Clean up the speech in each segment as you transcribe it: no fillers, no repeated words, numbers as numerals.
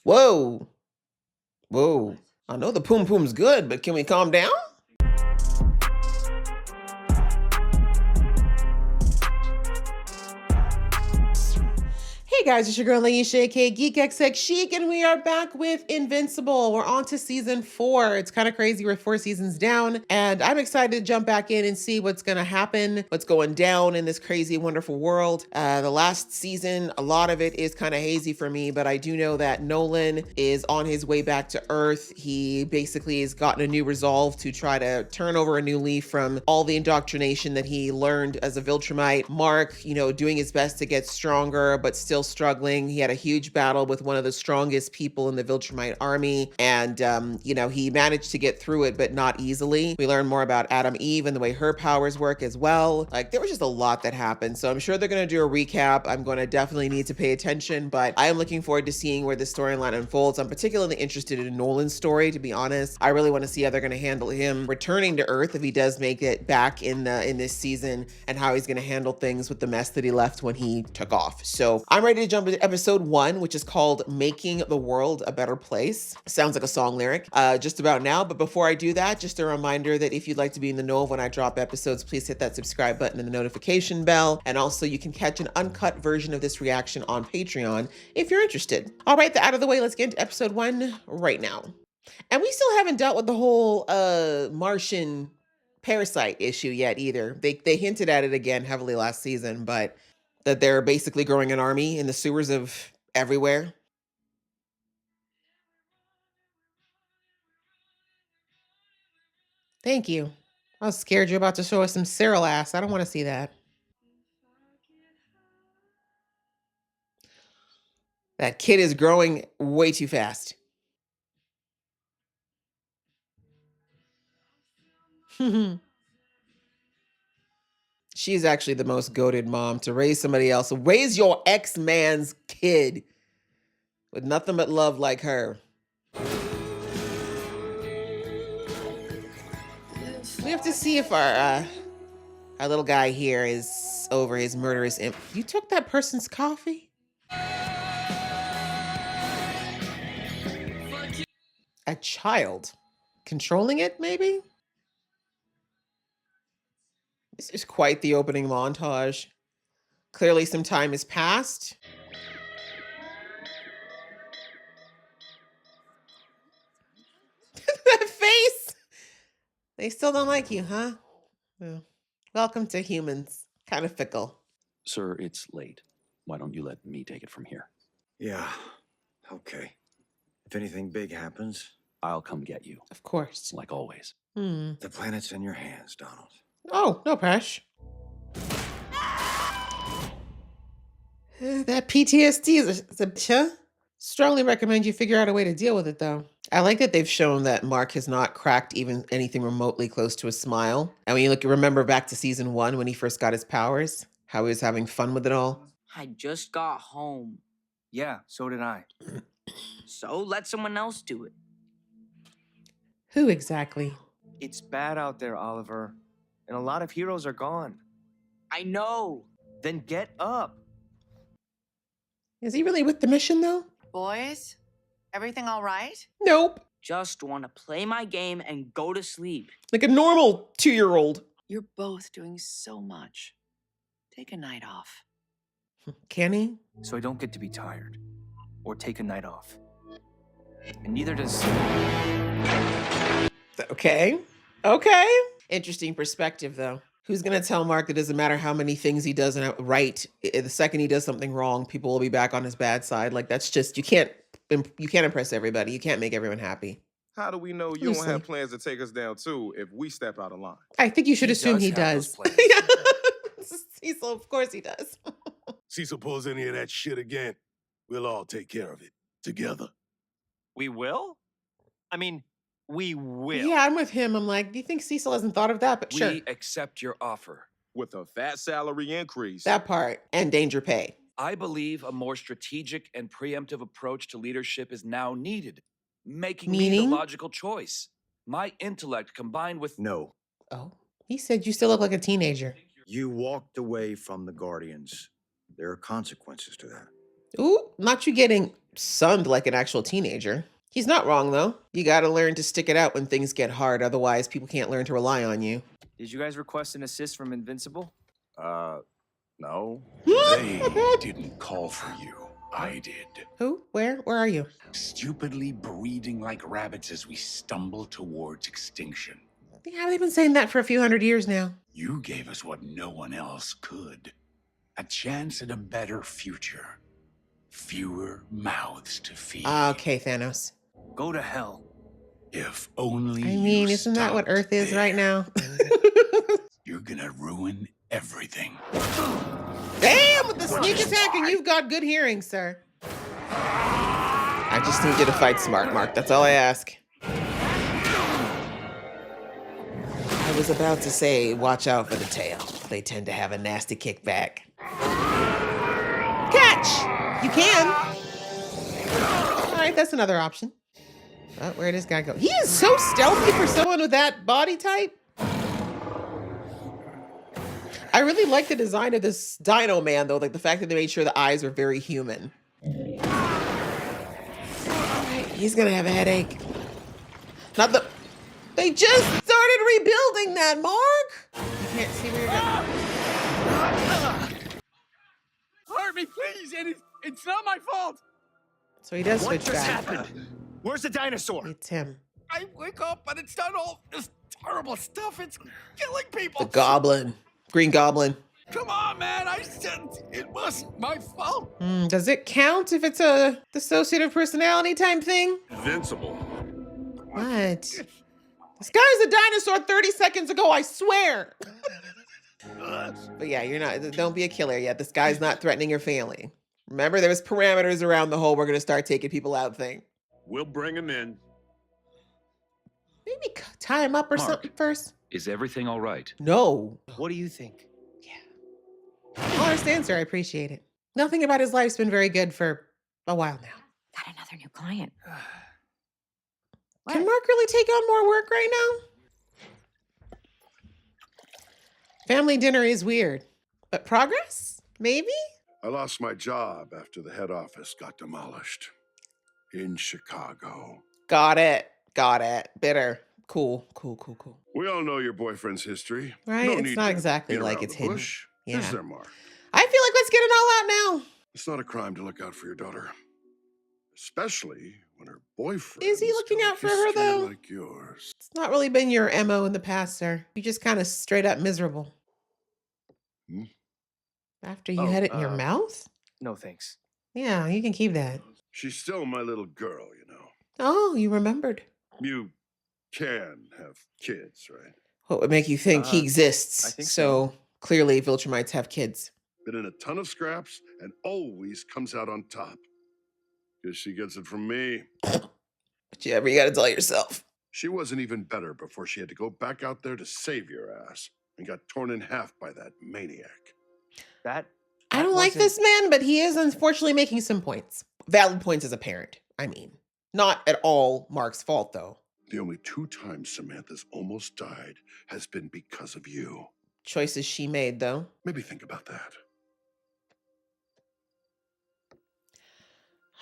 Whoa. Whoa. I know the poom poom's good, but can we calm down? Hey guys, it's your girl Laisha, aka Geek XX Chic, and we are back with Invincible. We're on to season 4. It's kind of crazy. We're 4 seasons down, and I'm excited to jump back in and see what's going to happen, what's going down in this crazy, wonderful world. The last season, a lot of it is kind of hazy for me, but I do know that Nolan is on his way back to Earth. He basically has gotten a new resolve to try to turn over a new leaf from all the indoctrination that he learned as a Viltrumite. Mark, doing his best to get stronger, but still struggling. He had a huge battle with one of the strongest people in the Viltrumite army, and he managed to get through it, but not easily. We learned more about Adam Eve and the way her powers work as well. Like, there was just a lot that happened, so I'm sure they're going to do a recap. I'm going to definitely need to pay attention, but I am looking forward to seeing where the storyline unfolds. I'm particularly interested in Nolan's story, to be honest. I really want to see how they're going to handle him returning to Earth if he does make it back in this season, and how he's going to handle things with the mess that he left when he took off. So I'm ready to jump into episode 1, which is called Making the World a Better Place. Sounds like a song lyric just about now. But before I do that, just a reminder that if you'd like to be in the know of when I drop episodes, please hit that subscribe button and the notification bell. And also you can catch an uncut version of this reaction on Patreon if you're interested. All right, out of the way, let's get into episode 1 right now. And we still haven't dealt with the whole Martian parasite issue yet either. They hinted at it again heavily last season, but that they're basically growing an army in the sewers of everywhere. Thank you. I was scared you're about to show us some Cyril ass. I don't want to see that. That kid is growing way too fast. She's actually the most goated mom to raise somebody else. Raise your ex-man's kid with nothing but love like her. We have to see if our little guy here is over his murderous imp. You took that person's coffee? A child controlling it, maybe? This is quite the opening montage. Clearly some time has passed. That face! They still don't like you, huh? Well, welcome to humans. Kind of fickle. Sir, it's late. Why don't you let me take it from here? Yeah, okay. If anything big happens, I'll come get you. Of course. Like always. the planet's in your hands, Donald. Oh, no pressure. That PTSD is a huh? Strongly recommend you figure out a way to deal with it, though. I like that they've shown that Mark has not cracked even anything remotely close to a smile. And when you remember back to season 1 when he first got his powers, how he was having fun with it all. I just got home. Yeah, so did I. So let someone else do it. Who exactly? It's bad out there, Oliver. And a lot of heroes are gone. I know. Then get up. Is he really with the mission, though? Boys, everything all right? Nope. Just want to play my game and go to sleep. Like a normal 2-year-old. You're both doing so much. Take a night off. Can he? So I don't get to be tired. Or take a night off. And neither does... Okay. Okay. Interesting perspective, though. Who's going to tell Mark that it doesn't matter how many things he does right, the second he does something wrong, people will be back on his bad side? Like, that's just, you can't impress everybody. You can't make everyone happy. How do we know you don't have plans to take us down, too, if we step out of line? I think you should assume he does. Cecil, of course he does. Cecil pulls any of that shit again, we'll all take care of it together. We will? I mean, we will. Yeah, I'm with him. I'm like, do you think Cecil hasn't thought of that? But sure. We accept your offer. With a fat salary increase. That part. And danger pay. I believe a more strategic and preemptive approach to leadership is now needed, making me the logical choice. My intellect combined with... No. Oh, he said you still look like a teenager. You walked away from the Guardians. There are consequences to that. Ooh, not you getting sunned like an actual teenager. He's not wrong, though. You gotta learn to stick it out when things get hard, otherwise people can't learn to rely on you. Did you guys request an assist from Invincible? No. They didn't call for you. I did. Who? Where? Where are you? Stupidly breeding like rabbits as we stumble towards extinction. Yeah, they've been saying that for a few hundred years now. You gave us what no one else could. A chance at a better future. Fewer mouths to feed. Okay, Thanos. Go to hell. If only I mean, you isn't that what stopped Earth is right there. now? You're gonna ruin everything. Damn, with the sneak attack, and you've got good hearing, sir. I just need you to fight smart, Mark. That's all I ask. I was about to say, watch out for the tail. They tend to have a nasty kickback. Catch! You can. All right, that's another option. Oh, where'd this guy go? He is so stealthy for someone with that body type. I really like the design of this Dino Man, though. Like the fact that they made sure the eyes are very human. All right, he's gonna have a headache. Not the. They just started rebuilding that, Mark. You can't see where you're going. Hurt me, please. It's not my fault. So he does What switch just back. happened? Where's the dinosaur? It's him. I wake up and it's done all this terrible stuff. It's killing The people. Goblin. Green Goblin. Come on, man. I said it wasn't my fault. Does it count if it's a dissociative personality type thing? Invincible. What? This guy was a dinosaur 30 seconds ago, I swear. But yeah, you're not, don't be a killer yet. This guy's not threatening your family. Remember, there's parameters around the whole we're going to start taking people out thing. We'll bring him in. Maybe tie him up or Mark. something first. Is everything all right? No. What do you think? Honest answer, I appreciate it. Nothing about his life's been very good for a while now. Got another new client. Can Mark really take on more work right now? Family dinner is weird, but progress? Maybe? I lost my job after the head office got demolished. In Chicago. Got it. Got it. Bitter. Cool. We all know your boyfriend's history. Right? No It's need not to exactly beat like around it's the hidden. bush. Yeah. Is there, Mark? I feel like let's get it all out now. It's not a crime to look out for your daughter. Especially when her boyfriend Is he looking out for her, though? like yours. It's not really been your MO in the past, sir. You just kind of straight up miserable. Hmm? After you had it in your mouth? No thanks. Yeah, you can keep that. She's still my little girl, you know. Oh, you remembered. You can have kids, right? What would make you think he I exists? think so clearly Viltrumites have kids. Been in a ton of scraps and always comes out on top. Because she gets it from me. But you gotta tell yourself. She wasn't even better before she had to go back out there to save your ass and got torn in half by that maniac. I don't like this man, but he is unfortunately making some points. Valid points as a parent, I mean. Not at all Mark's fault, though. The only 2 times Samantha's almost died has been because of you. Choices she made, though. Maybe think about that.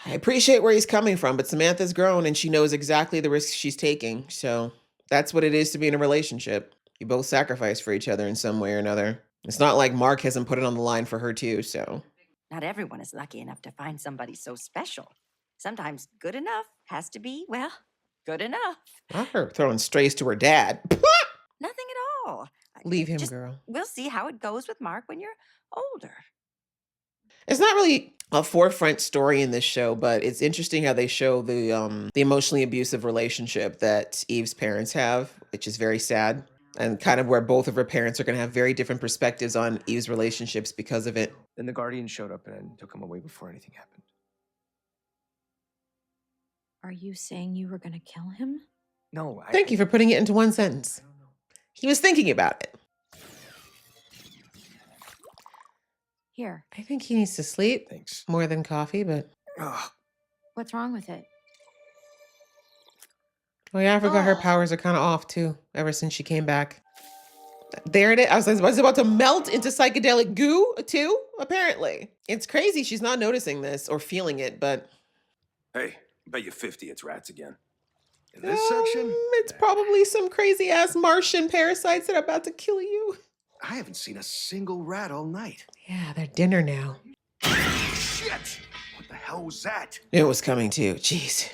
I appreciate where he's coming from, but Samantha's grown and she knows exactly the risks she's taking. So that's what it is to be in a relationship. You both sacrifice for each other in some way or another. It's not like Mark hasn't put it on the line for her too, so. Not everyone is lucky enough to find somebody so special. Sometimes good enough has to be, well, good enough. Not her throwing strays to her dad. Nothing at all. Leave him, Just- girl. We'll see how it goes with Mark when you're older. It's not really a forefront story in this show, but it's interesting how they show the emotionally abusive relationship that Eve's parents have, which is very sad. And kind of where both of her parents are going to have very different perspectives on Eve's relationships because of it. Then the Guardian showed up and took him away before anything happened. Are you saying you were going to kill him? No, Thank you for putting it into one sentence. He was thinking about it. Here. I think he needs to sleep Thanks. more than coffee, but... Ugh. What's wrong with it? Oh yeah, I forgot her Oh. powers are kind of off too, ever since she came back. There it is. I was about to melt into psychedelic goo too, apparently. It's crazy she's not noticing this or feeling it, but... Hey, bet you 50 it's rats again. In this section? It's probably some crazy-ass Martian parasites that are about to kill you. I haven't seen a single rat all night. Yeah, they're dinner now. Shit! What the hell was that? It was coming too. Jeez.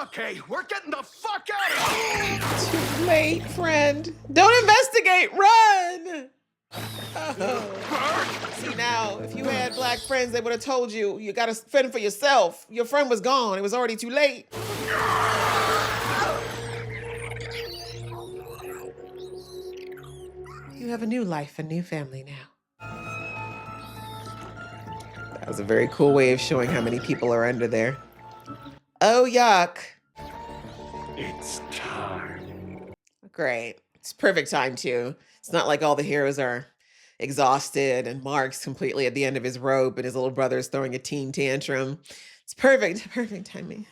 Okay, we're getting the fuck out of here! Too late, friend. Don't investigate. Run! Oh. See, now, if you had black friends, they would have told you, you gotta fend for yourself. Your friend was gone. It was already too late. You have a new life, a new family now. That was a very cool way of showing how many people are under there. Oh, yuck. It's time. Great. It's perfect time, too. It's not like all the heroes are exhausted and Mark's completely at the end of his rope and his little brother's throwing a teen tantrum. It's perfect. Perfect timing.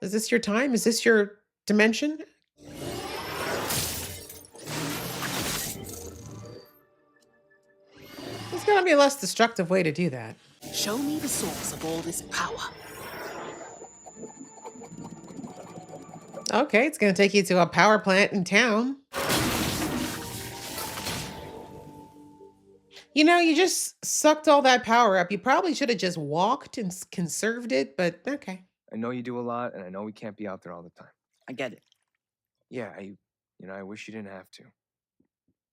Is this your time? Is this your dimension? There's gotta be a less destructive way to do that. Show me the source of all this power. Okay, it's gonna take you to a power plant in town. You know, you just sucked all that power up. You probably should have just walked and conserved it, but okay. I know you do a lot, and I know we can't be out there all the time. I get it. Yeah, I wish you didn't have to.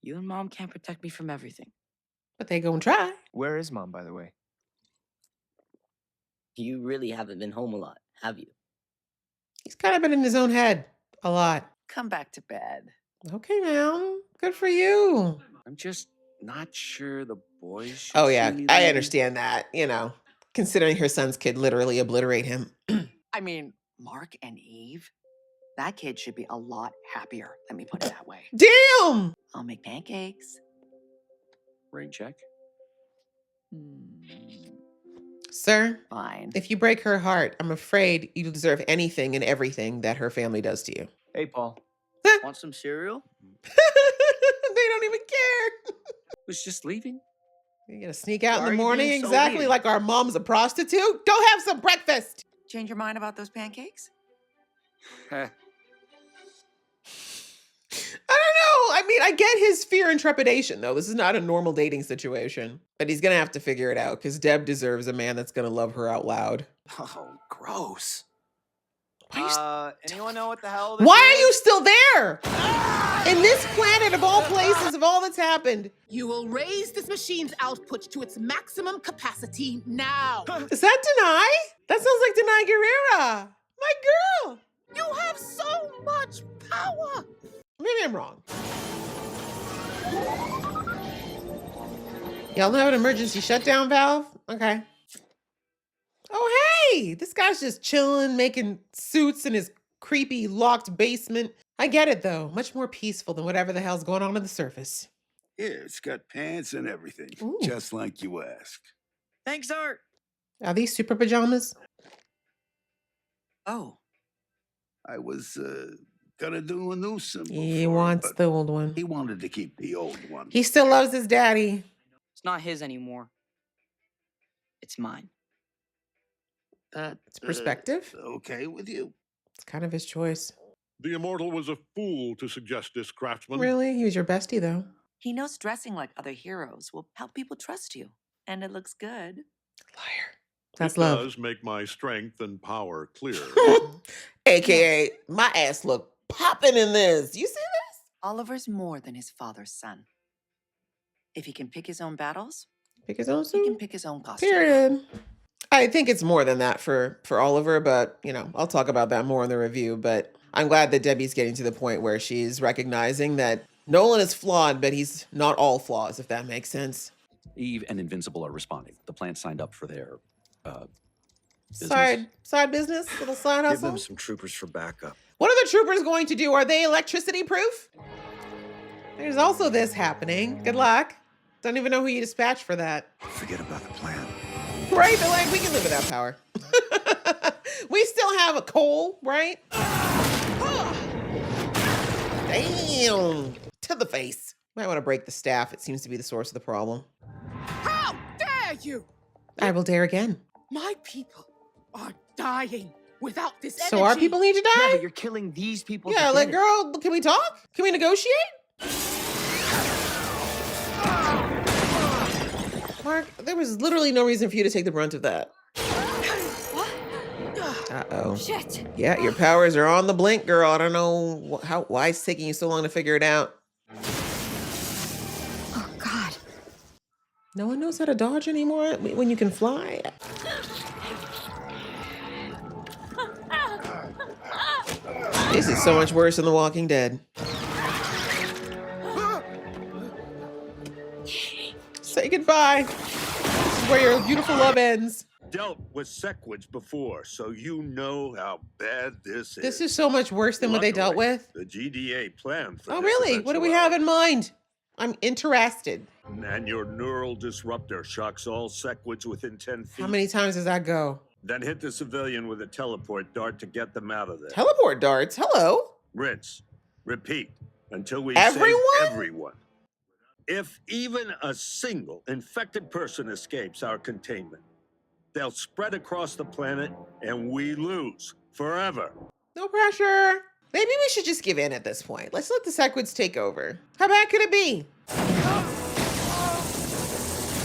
You and Mom can't protect me from everything. But they gonna try. Where is Mom, by the way? You really haven't been home a lot, have you? He's kind of been in his own head a lot. Come back to bed. Okay, now. Good for you. I'm just not sure the boys should Oh, yeah. see me I leaving. understand that, you know, considering her sons could literally obliterate him. I mean, Mark and Eve, that kid should be a lot happier. Let me put it that way. Damn! I'll make pancakes. Rain check. Sir, Fine. if you break her heart, I'm afraid you deserve anything and everything that her family does to you. Hey, Paul. Want some cereal? They don't even care. Was just leaving. You're gonna sneak out Why in are the you morning being so exactly weird? like our mom's a prostitute? Go have some breakfast. Change your mind about those pancakes? I don't know. I mean, I get his fear and trepidation, though. This is not a normal dating situation. But he's going to have to figure it out because Deb deserves a man that's going to love her out loud. Oh, gross. Anyone know what the hell this Why are you still there? In this planet of all places, of all that's happened. You will raise this machine's output to its maximum capacity now. Is that Denai? That sounds like Denai Guerrera. My girl. You have so much power. Maybe I'm wrong. Y'all know an emergency shutdown valve? Okay. Oh, hey, this guy's just chilling, making suits in his creepy locked basement. I get it, though. Much more peaceful than whatever the hell's going on the surface. Here, it's got pants and everything, Ooh. just like you asked. Thanks, Art. Are these super pajamas? Oh, I was gonna do a new symbol. He for it, wants but the old one. He wanted to keep the old one. He still loves his daddy. It's not his anymore. It's mine. It's perspective. Okay with you? It's kind of his choice. The Immortal was a fool to suggest this, Craftsman. Really? He was your bestie, though. he knows dressing like other heroes will help people trust you. And it looks good. Liar. That's it love. does make my strength and power clear. AKA, my ass look popping in this. You see this? Oliver's more than his father's son. If he can pick his own battles, Pick his own he can suit. pick his own costume. Period. I think it's more than that for Oliver, but, you know, I'll talk about that more in the review. But I'm glad that Debbie's getting to the point where she's recognizing that Nolan is flawed, but he's not all flaws, if that makes sense. Eve and Invincible are responding. The plant signed up for their business. Side business, little side Give hustle. them some troopers for backup. What are the troopers going to do? Are they electricity proof? There's also this happening. Good luck. Don't even know who you dispatched for that. Forget about the plan. Right? They're like, we can live without power. We still have a coal, right? Damn. To the face. Might want to break the staff. It seems to be the source of the problem. How dare you? I will dare again. My people are dying without this energy. So our people need to die? Yeah, but you're killing these people. Yeah, like, girl, can we talk? Can we negotiate? Mark, there was literally no reason for you to take the brunt of that. Uh-oh. Shit. Yeah, your powers are on the blink, girl. I don't know why it's taking you so long to figure it out. Oh, God. No one knows how to dodge anymore when you can fly. This is so much worse than The Walking Dead. Say goodbye. This is where your beautiful love ends. Dealt with Sequids before, so you know how bad this is. This is so much worse than what they dealt with. The GDA planned for Oh, this really? What do we have in mind? I'm interested. And your neural disruptor shocks all Sequids within 10 feet. How many times does that go? Then hit the civilian with a teleport dart to get them out of there. Teleport darts? Hello? Rinse. Repeat. Until we Everyone? save everyone. If even a single infected person escapes our containment, they'll spread across the planet and we lose forever. No pressure. Maybe we should just give in at this point. Let's let the Sequids take over. How bad could it be?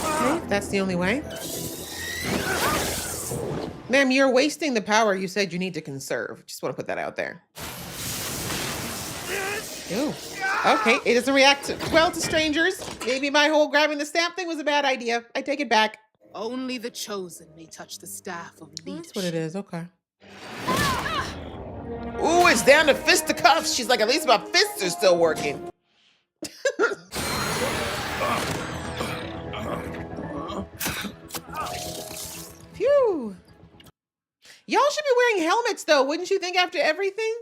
Okay, that's the only way. Ma'am, you're wasting the power you said you need to conserve. Just want to put that out there. Ew. Okay, it doesn't react well to strangers. Maybe my whole grabbing the stamp thing was a bad idea. I take it back. Only the chosen may touch the staff of leadership. That's what it is, okay. Ooh, it's down to fisticuffs. She's like, at least my fists are still working. Phew. Y'all should be wearing helmets though, wouldn't you think, after everything?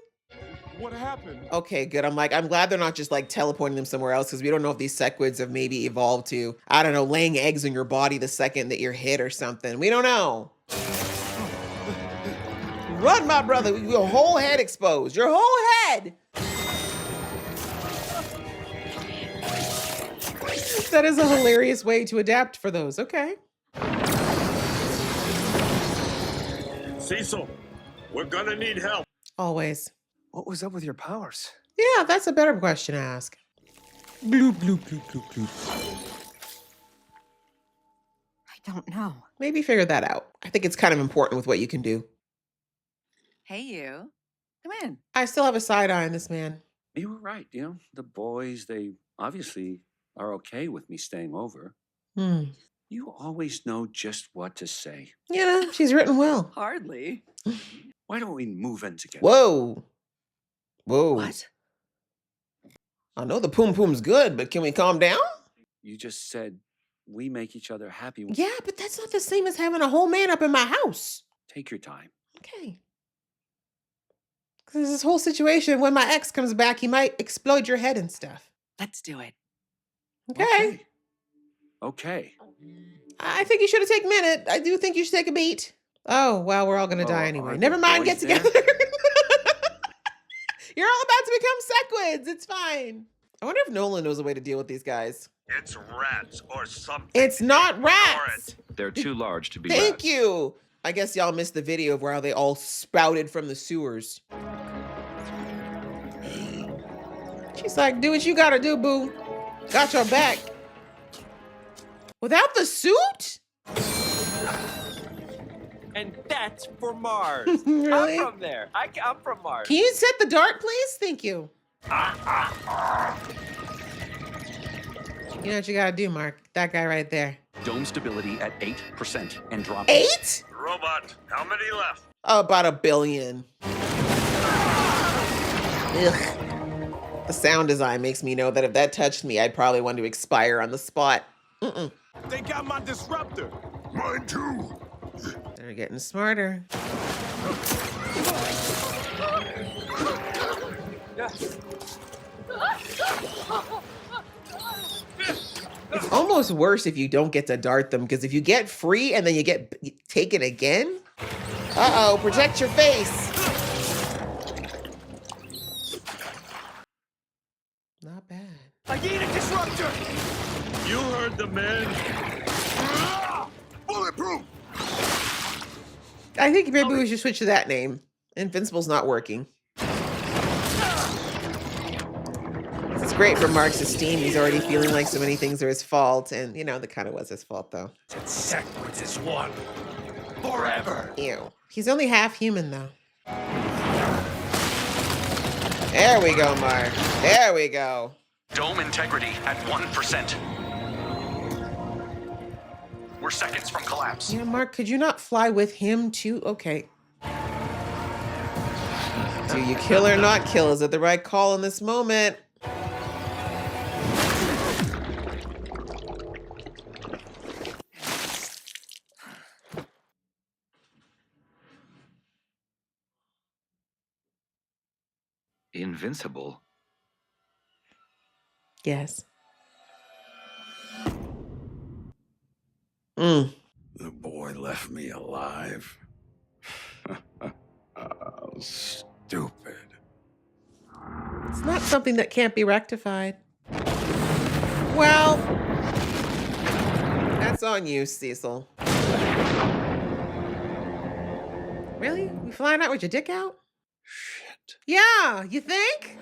What happened? Okay, good. I'm glad they're not just like teleporting them somewhere else, because we don't know if these Sequids have maybe evolved to, I don't know, laying eggs in your body the second that you're hit or something. We don't know. Run, my brother. Your whole head exposed. Your whole head. That is a hilarious way to adapt for those. Okay. Cecil, we're gonna need help. Always. What was up with your powers? Yeah, that's a better question to ask. Bloop, bloop, bloop, bloop, bloop. I don't know. Maybe figure that out. I think it's kind of important with what you can do. Hey, you. Come in. I still have a side eye on this man. You were right. You know, the boys, they obviously are okay with me staying over. You always know just what to say. Yeah, she's written well. Hardly. Why don't we move in together? Whoa. Whoa. What? I know the poom poom's good, but can we calm down? You just said we make each other happy. Yeah, but that's not the same as having a whole man up in my house. Take your time. Okay. Because this whole situation, when my ex comes back, he might explode your head and stuff. Let's do it. Okay. Okay. I think you should have taken a minute. I do think you should take a beat. Oh, well, we're all going to die anyway. Never mind, get together. You're all about to become Sequids. It's fine. I wonder if Nolan knows a way to deal with these guys. It's rats or something. It's not rats. They're too large to be Thank rats. you. I guess y'all missed the video of where they all sprouted from the sewers. She's like, do what you gotta do, boo. Got your back. Without the suit? And that's for Mars. Really? I'm from there. I'm from Mars. Can you set the dart, please? Thank you. You know what you gotta do, Mark? That guy right there. Dome stability at 8% and drop. 8? Robot, how many left? About 1 billion. Ugh. The sound design makes me know that if that touched me, I'd probably want to expire on the spot. They got my disruptor. Mine too. They're getting smarter. It's almost worse if you don't get to dart them, because if you get free and then you get taken again, uh-oh, protect your face. I need a disruptor! You heard the man. Bulletproof! I think maybe we should switch to that name. Invincible's not working. It's great for Mark's esteem. He's already feeling like so many things are his fault. And, you know, that kind of was his fault, though. That sequence is one. Forever. Ew. He's only half human, though. There we go, Mark. There we go. Dome integrity at 1%. We're seconds from collapse. Yeah, Mark, could you not fly with him, too? Okay. Do you kill or not kill? Is it the right call in this moment? Invincible? Yes. The boy left me alive. Oh, stupid. It's not something that can't be rectified. Well, that's on you, Cecil. Really? You flying out with your dick out? Shit. Yeah, you think?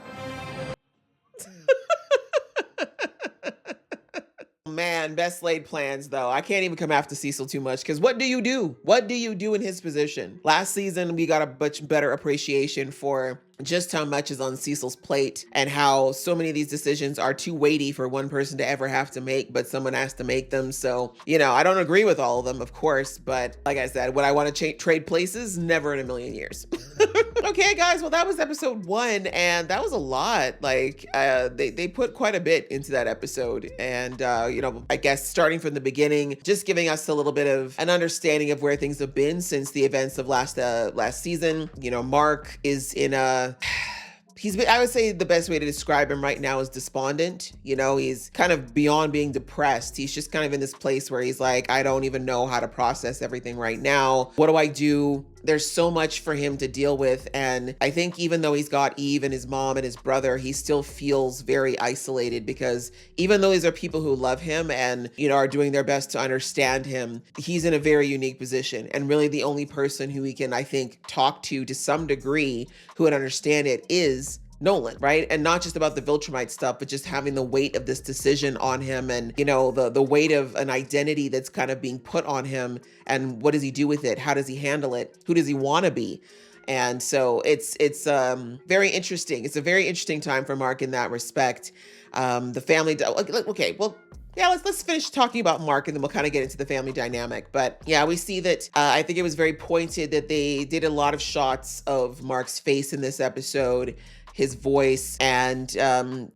Man, best laid plans, though. I can't even come after Cecil too much, because what do you do? What do you do in his position? Last season, we got a much better appreciation for just how much is on Cecil's plate and how so many of these decisions are too weighty for one person to ever have to make, but someone has to make them. So, you know, I don't agree with all of them, of course, but like I said, would I want to trade places? Never in a million years. Okay, guys, well, that was episode 1, and that was a lot. Like, they put quite a bit into that episode, and, you know, I guess starting from the beginning, just giving us a little bit of an understanding of where things have been since the events of last season. You know, Mark is in a... I would say the best way to describe him right now is despondent. You know, he's kind of beyond being depressed. He's just kind of in this place where he's like, I don't even know how to process everything right now. What do I do? There's so much for him to deal with. And I think even though he's got Eve and his mom and his brother, he still feels very isolated, because even though these are people who love him and, you know, are doing their best to understand him, he's in a very unique position. And really the only person who he can, I think, talk to some degree who would understand it is Nolan, right? And not just about the Viltrumite stuff, but just having the weight of this decision on him, and, you know, the weight of an identity that's kind of being put on him, and what does he do with it? How does he handle it? Who does he want to be? And so it's very interesting. It's a very interesting time for Mark in that respect. The family, okay, well, yeah, let's finish talking about Mark, and then we'll kind of get into the family dynamic. But yeah, we see that I think it was very pointed that they did a lot of shots of Mark's face in this episode, his voice, and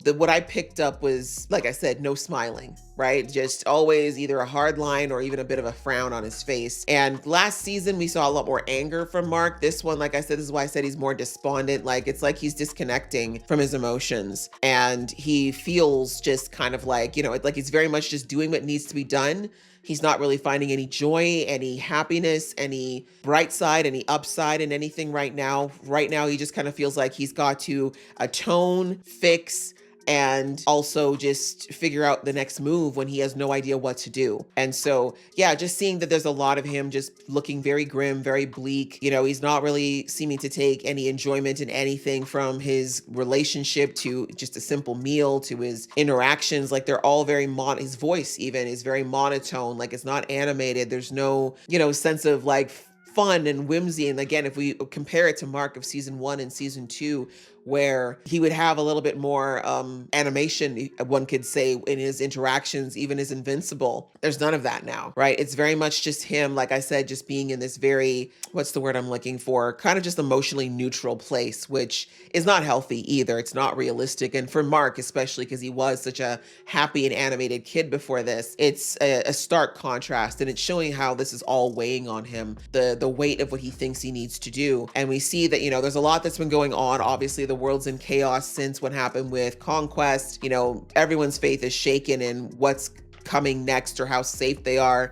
what I picked up was, like I said, no smiling, right? Just always either a hard line or even a bit of a frown on his face. And last season, we saw a lot more anger from Mark. This one, like I said, this is why I said he's more despondent. Like, it's like he's disconnecting from his emotions, and he feels just kind of like, you know, like he's very much just doing what needs to be done. He's not really finding any joy, any happiness, any bright side, any upside in anything right now. Right now, he just kind of feels like he's got to atone, fix, and also just figure out the next move when he has no idea what to do. And so, yeah, just seeing that there's a lot of him just looking very grim, very bleak. You know, he's not really seeming to take any enjoyment in anything, from his relationship to just a simple meal to his interactions. Like, they're all very his voice even is very monotone. Like, it's not animated. There's no, you know, sense of like fun and whimsy. And again, if we compare it to Mark of season 1 and season 2, where he would have a little bit more animation, one could say, in his interactions, even his Invincible. There's none of that now, right? It's very much just him, like I said, just being in this very, what's the word I'm looking for? Kind of just emotionally neutral place, which is not healthy either. It's not realistic. And for Mark, especially because he was such a happy and animated kid before this, it's a stark contrast, and it's showing how this is all weighing on him, the weight of what he thinks he needs to do. And we see that, you know, there's a lot that's been going on. Obviously, the world's in chaos since what happened with Conquest. You know, everyone's faith is shaken in what's coming next or how safe they are.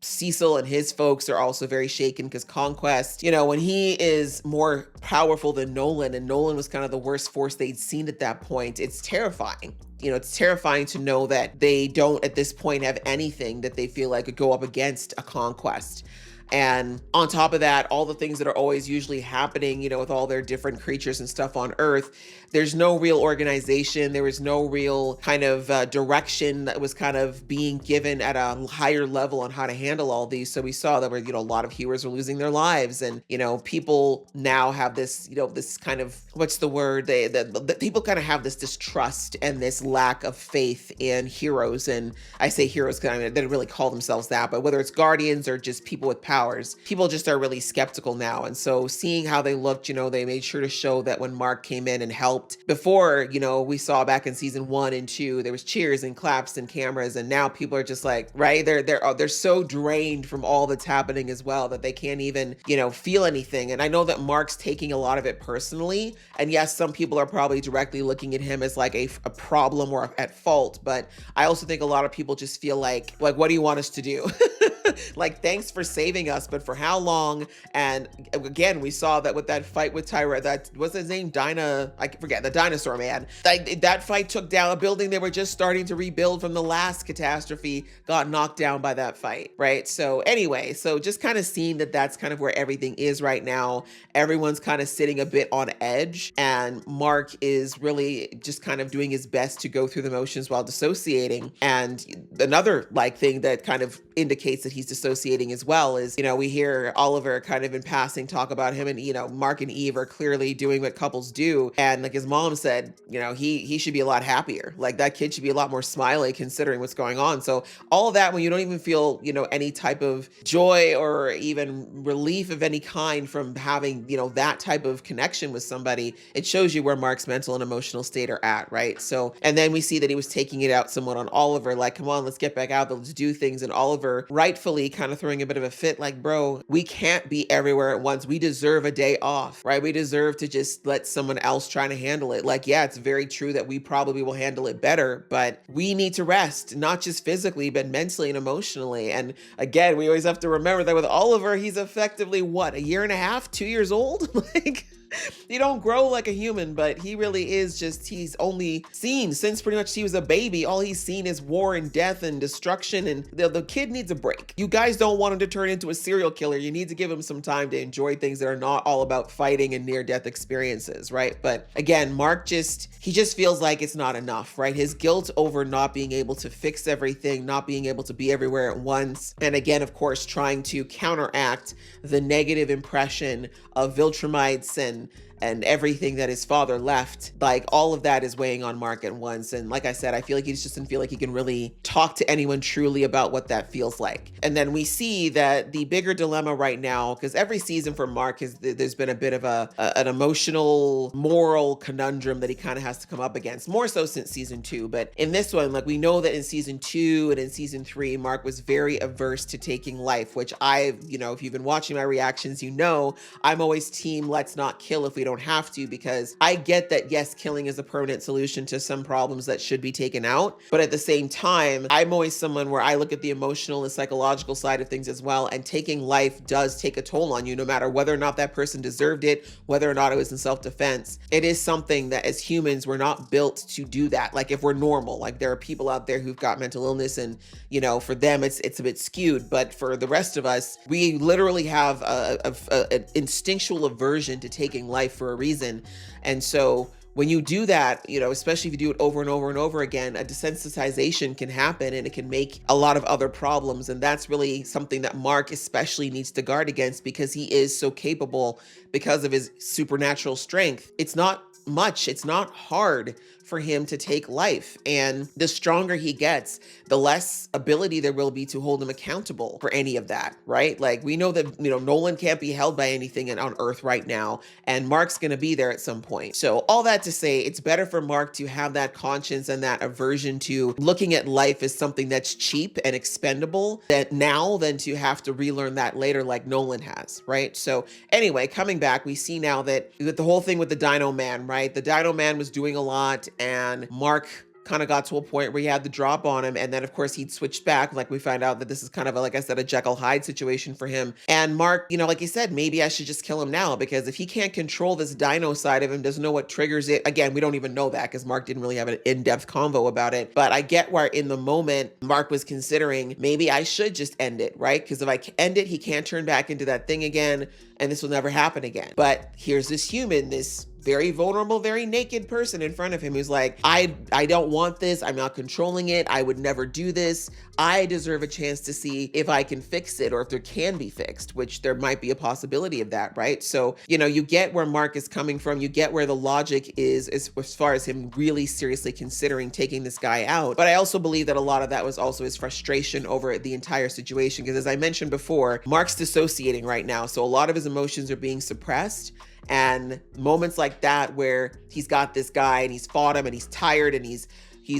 Cecil and his folks are also very shaken because Conquest, when he is more powerful than Nolan, and Nolan was kind of the worst force they'd seen at that point, it's terrifying. It's terrifying to know that they don't at this point have anything that they feel like could go up against a Conquest. And on top of that, all the things that are always usually happening, with all their different creatures and stuff on Earth, there's no real organization. There was no real kind of direction that was kind of being given at a higher level on how to handle all these. So we saw that a lot of heroes were losing their lives, and people now have this, this kind of, what's the word? The people kind of have this distrust and this lack of faith in heroes. And I say heroes because they don't really call themselves that, but whether it's guardians or just people with powers, people just are really skeptical now. And so seeing how they looked, they made sure to show that when Mark came in and helped before, we saw back in season 1 and 2, there was cheers and claps and cameras, and now people are just like, right, they're so drained from all that's happening as well that they can't even, feel anything. And I know that Mark's taking a lot of it personally, and yes, some people are probably directly looking at him as like a problem or at fault, but I also think a lot of people just feel like what do you want us to do? Like, thanks for saving us, but for how long? And again, we saw that with that fight with Tyra, that what's his name? I forget, the dinosaur man. That fight took down a building they were just starting to rebuild from the last catastrophe, got knocked down by that fight, right? So anyway, just kind of seeing that that's kind of where everything is right now. Everyone's kind of sitting a bit on edge, and Mark is really just kind of doing his best to go through the motions while dissociating. And another thing that kind of indicates that he's dissociating as well is, we hear Oliver kind of in passing talk about him, and, Mark and Eve are clearly doing what couples do. And like his mom said, he should be a lot happier. Like, that kid should be a lot more smiley considering what's going on. So all of that, when you don't even feel, any type of joy or even relief of any kind from having, that type of connection with somebody, it shows you where Mark's mental and emotional state are at, right? So, and then we see that he was taking it out somewhat on Oliver, like, come on, let's get back out there, let's do things. And Oliver rightfully kind of throwing a bit of a fit, like, bro, we can't be everywhere at once. We deserve a day off, right? We deserve to just let someone else try to handle it. Like, yeah, it's very true that we probably will handle it better, but we need to rest, not just physically, but mentally and emotionally. And again, we always have to remember that with Oliver, he's effectively what, a year and a half, 2 years old? Like, you don't grow like a human, but he really is just, he's only seen, since pretty much he was a baby, all he's seen is war and death and destruction, and the kid needs a break. You guys don't want him to turn into a serial killer. You need to give him some time to enjoy things that are not all about fighting and near-death experiences, right? But again, Mark he just feels like it's not enough, right? His guilt over not being able to fix everything, not being able to be everywhere at once, and again, of course, trying to counteract the negative impression of Viltrumites and everything that his father left, like all of that is weighing on Mark at once. And like I said, I feel like he just doesn't feel like he can really talk to anyone truly about what that feels like. And then we see that the bigger dilemma right now, because every season for Mark there's been a bit of an emotional, moral conundrum that he kind of has to come up against, more so since season 2. But in this one, like, we know that in season 2 and in season 3, Mark was very averse to taking life, which if you've been watching my reactions, I'm always team let's not kill if we don't have to, because I get that, yes, killing is a permanent solution to some problems that should be taken out. But at the same time, I'm always someone where I look at the emotional and psychological side of things as well. And taking life does take a toll on you, no matter whether or not that person deserved it, whether or not it was in self-defense. It is something that as humans, we're not built to do that. Like, if we're normal, like, there are people out there who've got mental illness and, for them, it's a bit skewed. But for the rest of us, we literally have an instinctual aversion to taking life for a reason. And so when you do that, especially if you do it over and over and over again, a desensitization can happen, and it can make a lot of other problems. And that's really something that Mark especially needs to guard against, because he is so capable because of his supernatural strength. It's not much, it's not hard for him to take life. And the stronger he gets, the less ability there will be to hold him accountable for any of that, right? Like, we know that, Nolan can't be held by anything on Earth right now, and Mark's going to be there at some point. So all that to say, it's better for Mark to have that conscience and that aversion to looking at life as something that's cheap and expendable than to have to relearn that later like Nolan has, right? So anyway, coming back, we see now that the whole thing with the Dino Man, right? The Dino Man was doing a lot, and Mark kind of got to a point where he had the drop on him. And then of course he'd switched back. Like we find out that this is kind of a, like I said, a Jekyll Hyde situation for him. And Mark, you know, like he said, maybe I should just kill him now, because if he can't control this dino side of him, doesn't know what triggers it. Again, we don't even know that because Mark didn't really have an in-depth convo about it. But I get where in the moment Mark was considering, maybe I should just end it, right? Because if I end it, he can't turn back into that thing again, and this will never happen again. But here's this human, this very vulnerable, very naked person in front of him who's like, I don't want this. I'm not controlling it. I would never do this. I deserve a chance to see if I can fix it or if there can be fixed, which there might be a possibility of that, right? So, you know, you get where Mark is coming from. You get where the logic is as far as him really seriously considering taking this guy out. But I also believe that a lot of that was also his frustration over the entire situation. Because as I mentioned before, Mark's dissociating right now. So a lot of his emotions are being suppressed. And moments like that where he's got this guy and he's fought him and he's tired and he's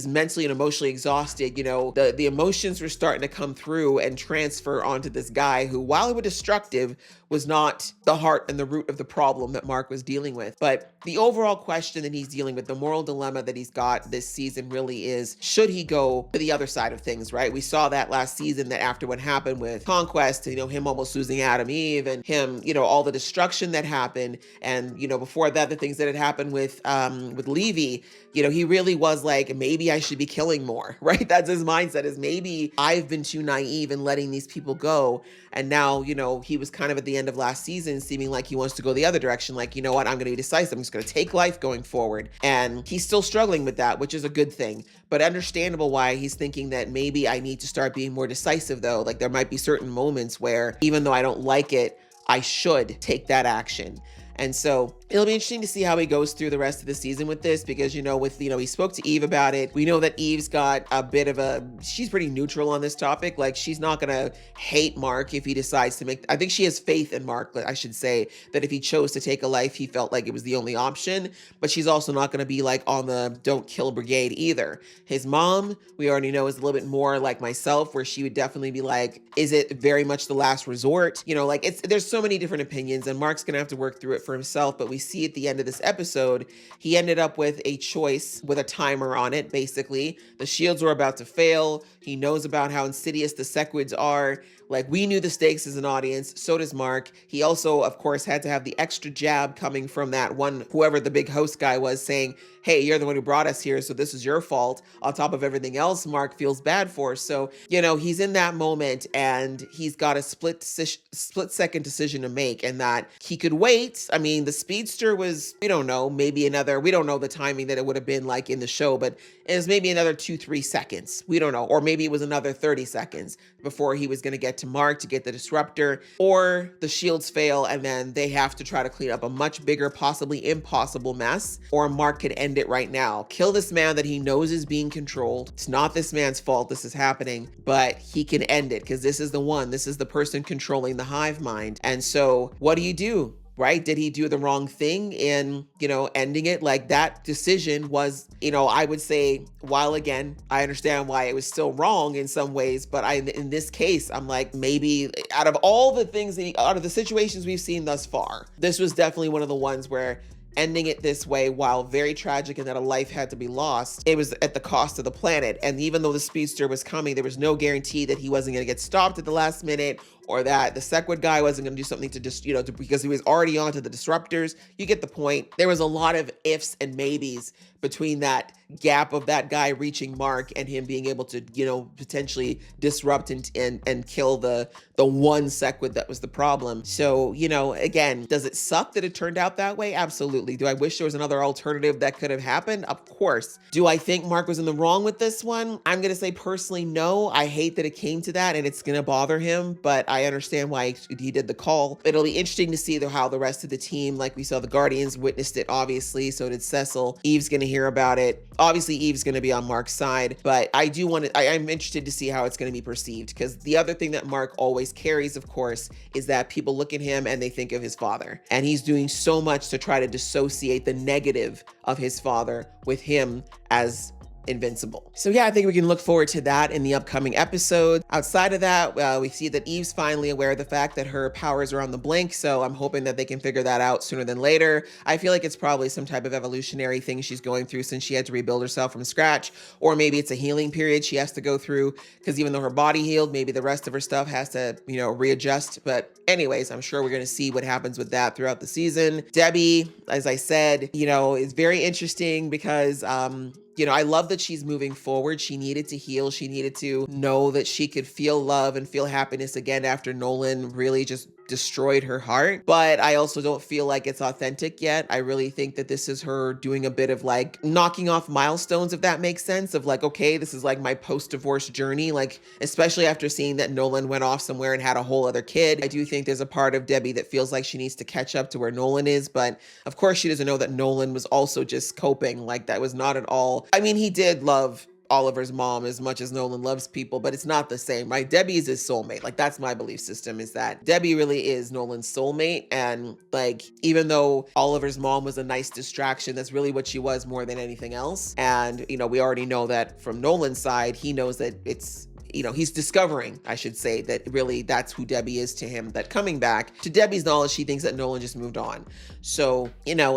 mentally and emotionally exhausted, you know, the emotions were starting to come through and transfer onto this guy who, while he was destructive, was not the heart and the root of the problem that Mark was dealing with. But the overall question that he's dealing with, the moral dilemma that he's got this season really is, should he go to the other side of things, right? We saw that last season, that after what happened with Conquest, you know, him almost losing Adam Eve and him, you know, all the destruction that happened. And, you know, before that, the things that had happened with Levy, you know, he really was like, maybe I should be killing more, right? That's his mindset, is maybe I've been too naive in letting these people go. And now, you know, he was kind of at the end of last season seeming like he wants to go the other direction. Like, you know what, I'm going to be decisive. I'm just going to take life going forward. And he's still struggling with that, which is a good thing, but understandable why he's thinking that maybe I need to start being more decisive though. Like there might be certain moments where even though I don't like it, I should take that action. And so it'll be interesting to see how he goes through the rest of the season with this, because, you know, he spoke to Eve about it. We know that Eve's got a bit of she's pretty neutral on this topic. Like, she's not going to hate Mark if he decides to I think she has faith in Mark, I should say, that if he chose to take a life, he felt like it was the only option. But she's also not going to be like on the don't kill brigade either. His mom, we already know, is a little bit more like myself, where she would definitely be like, is it very much the last resort? You know, like there's so many different opinions, and Mark's going to have to work through it for himself. But we see at the end of this episode, he ended up with a choice with a timer on it. Basically, the shields were about to fail. He knows about how insidious the Sequids are. Like, we knew the stakes as an audience, so does Mark. He also, of course, had to have the extra jab coming from that one, whoever the big host guy was, saying, hey, you're the one who brought us here, so this is your fault, on top of everything else Mark feels bad for. So, you know, he's in that moment, and he's got a split-second decision to make, and that he could wait. I mean, the Speedster was, we don't know, we don't know the timing that it would have been like in the show, but it was maybe another 2-3 seconds. We don't know. Or maybe it was another 30 seconds before he was going to get to Mark to get the disruptor, or the shields fail and then they have to try to clean up a much bigger, possibly impossible mess, or Mark could end it right now. Kill this man that he knows is being controlled. It's not this man's fault this is happening, but he can end it because this is the person controlling the hive mind. And so what do you do? Right? Did he do the wrong thing in, you know, ending it? Like, that decision was, you know, I would say, while again, I understand why it was still wrong in some ways, but in this case, I'm like, maybe out of all the things, out of the situations we've seen thus far, this was definitely one of the ones where ending it this way, while very tragic and that a life had to be lost, it was at the cost of the planet. And even though the Speedster was coming, there was no guarantee that he wasn't going to get stopped at the last minute, or that the Sequid guy wasn't going to do something to just, you know, because he was already onto the disruptors. You get the point. There was a lot of ifs and maybes between that gap of that guy reaching Mark and him being able to, you know, potentially disrupt and kill the one Sequid that was the problem. So, you know, again, does it suck that it turned out that way? Absolutely. Do I wish there was another alternative that could have happened? Of course. Do I think Mark was in the wrong with this one? I'm going to say personally, no. I hate that it came to that and it's going to bother him, but I understand why he did the call. It'll be interesting to see how the rest of the team, like we saw the Guardians witnessed it, obviously. So did Cecil. Eve's going to hear about it. Obviously, Eve's going to be on Mark's side, but I'm interested to see how it's going to be perceived, because the other thing that Mark always carries, of course, is that people look at him and they think of his father, and he's doing so much to try to dissociate the negative of his father with him as Invincible. So yeah, I think we can look forward to that in the upcoming episode. Outside of that, we see that Eve's finally aware of the fact that her powers are on the blink, so I'm hoping that they can figure that out sooner than later. I feel like it's probably some type of evolutionary thing she's going through since she had to rebuild herself from scratch, or maybe it's a healing period she has to go through, because even though her body healed, maybe the rest of her stuff has to, readjust. But anyways, I'm sure we're going to see what happens with that throughout the season. Debbie, as I said, is very interesting because, I love that she's moving forward. She needed to heal. She needed to know that she could feel love and feel happiness again after Nolan really just destroyed her heart. But I also don't feel like it's authentic yet. I really think that this is her doing a bit of like knocking off milestones, if that makes sense, of like, okay, this is like my post-divorce journey. Like, especially after seeing that Nolan went off somewhere and had a whole other kid. I do think there's a part of Debbie that feels like she needs to catch up to where Nolan is. But of course she doesn't know that Nolan was also just coping. Like, that was not at all. I mean, he did love Oliver's mom as much as Nolan loves people, but it's not the same, right? Debbie is his soulmate. Like, that's my belief system, is that Debbie really is Nolan's soulmate. And like, even though Oliver's mom was a nice distraction, that's really what she was more than anything else. And, we already know that from Nolan's side, he knows that it's, he's discovering, I should say, that really that's who Debbie is to him, that coming back to Debbie's knowledge, she thinks that Nolan just moved on. So,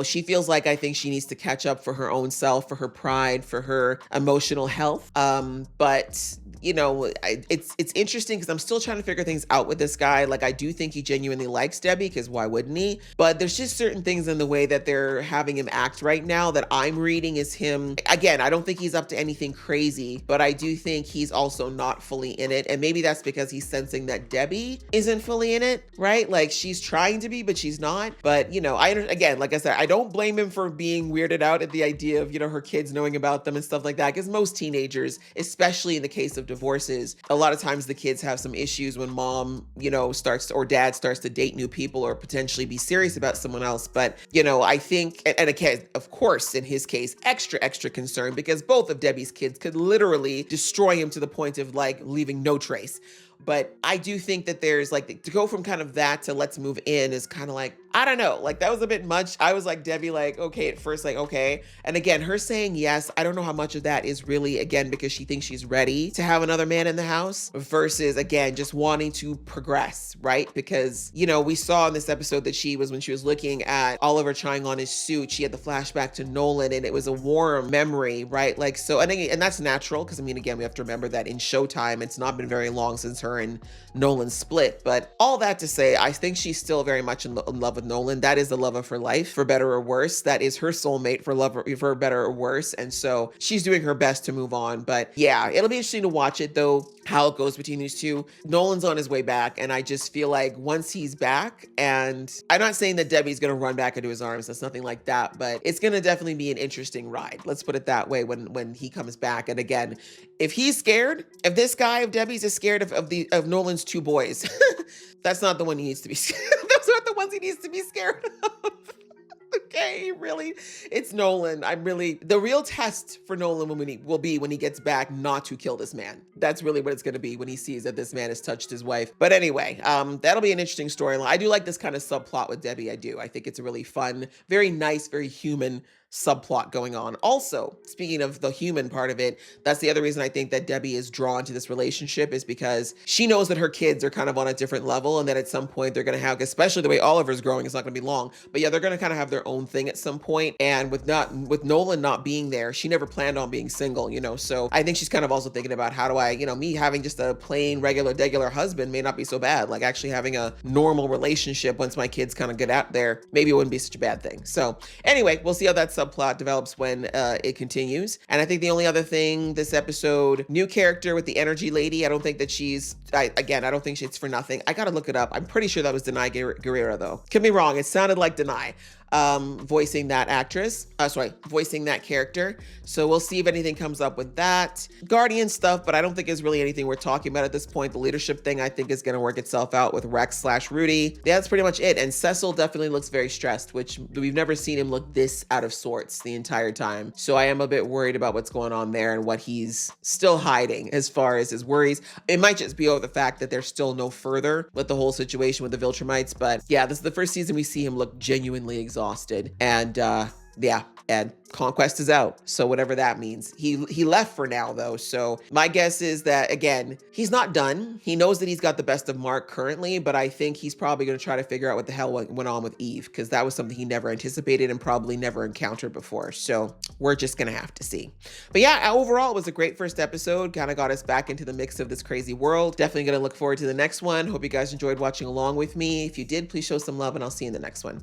she feels like, I think she needs to catch up for her own self, for her pride, for her emotional health. But it's interesting because I'm still trying to figure things out with this guy. Like, I do think he genuinely likes Debbie, because why wouldn't he? But there's just certain things in the way that they're having him act right now that I'm reading is him. Again, I don't think he's up to anything crazy, but I do think he's also not fully in it. And maybe that's because he's sensing that Debbie isn't fully in it, right? Like, she's trying to be, but she's not. But, again, like I said, I don't blame him for being weirded out at the idea of, her kids knowing about them and stuff like that. Because most teenagers, especially in the case of divorces, a lot of times the kids have some issues when mom, or dad starts to date new people or potentially be serious about someone else. But, I think, and again, of course, in his case, extra concerned, because both of Debbie's kids could literally destroy him to the point of like leaving no trace. But I do think that there's like, to go from kind of that to let's move in is kind of like, I don't know, like that was a bit much. I was like, Debbie, like, okay, at first, like, okay. And again, her saying yes, I don't know how much of that is really, again, because she thinks she's ready to have another man in the house versus, again, just wanting to progress, right? Because, we saw in this episode that when she was looking at Oliver trying on his suit, she had the flashback to Nolan and it was a warm memory, right? Like, so, and that's natural because, again, we have to remember that in Showtime, it's not been very long since her and Nolan split. But all that to say, I think she's still very much in love with Nolan. That is the love of her life, for better or worse. That is her soulmate, for better or worse. And so she's doing her best to move on. But yeah, it'll be interesting to watch it though, how it goes between these two. Nolan's on his way back, and I just feel like once he's back, and I'm not saying that Debbie's gonna run back into his arms, that's nothing like that, but it's gonna definitely be an interesting ride. Let's put it that way when he comes back. And again, if he's scared, if this guy of Debbie's is scared of Nolan's two boys, that's not the one he needs to be scared. Those aren't the ones he needs to be scared of. Okay, really, it's Nolan. The real test for Nolan will be when he gets back not to kill this man. That's really what it's going to be when he sees that this man has touched his wife. But anyway, that'll be an interesting storyline. I do like this kind of subplot with Debbie. I do. I think it's a really fun, very nice, very human subplot going on. Also, speaking of the human part of it, that's the other reason I think that Debbie is drawn to this relationship, is because she knows that her kids are kind of on a different level, and that at some point they're going to have, especially the way Oliver's growing, it's not going to be long, but yeah, they're going to kind of have their own thing at some point. And with Nolan not being there, she never planned on being single, so I think she's kind of also thinking about, how do I, me having just a plain regular husband may not be so bad. Like, actually having a normal relationship once my kids kind of get out there, maybe it wouldn't be such a bad thing. So anyway, we'll see how that subplot develops when it continues. And I think the only other thing this episode, new character with the energy lady. I don't think that I don't think it's for nothing. I gotta look it up. I'm pretty sure that was Denai Guerrero though. Could be wrong. It sounded like Denai. Voicing that character. So we'll see if anything comes up with that. Guardian stuff, but I don't think is really anything we're talking about at this point. The leadership thing, I think, is going to work itself out with Rex/Rudy. Yeah, that's pretty much it. And Cecil definitely looks very stressed, which we've never seen him look this out of sorts the entire time. So I am a bit worried about what's going on there and what he's still hiding as far as his worries. It might just be over the fact that there's still no further with the whole situation with the Viltrumites. But yeah, this is the first season we see him look genuinely exhausted. And yeah, And Conquest is out. So whatever that means. He left for now though. So my guess is that, again, he's not done. He knows that he's got the best of Mark currently, but I think he's probably going to try to figure out what the hell went on with Eve, because that was something he never anticipated and probably never encountered before. So we're just going to have to see. But yeah, overall, it was a great first episode. Kind of got us back into the mix of this crazy world. Definitely going to look forward to the next one. Hope you guys enjoyed watching along with me. If you did, please show some love and I'll see you in the next one.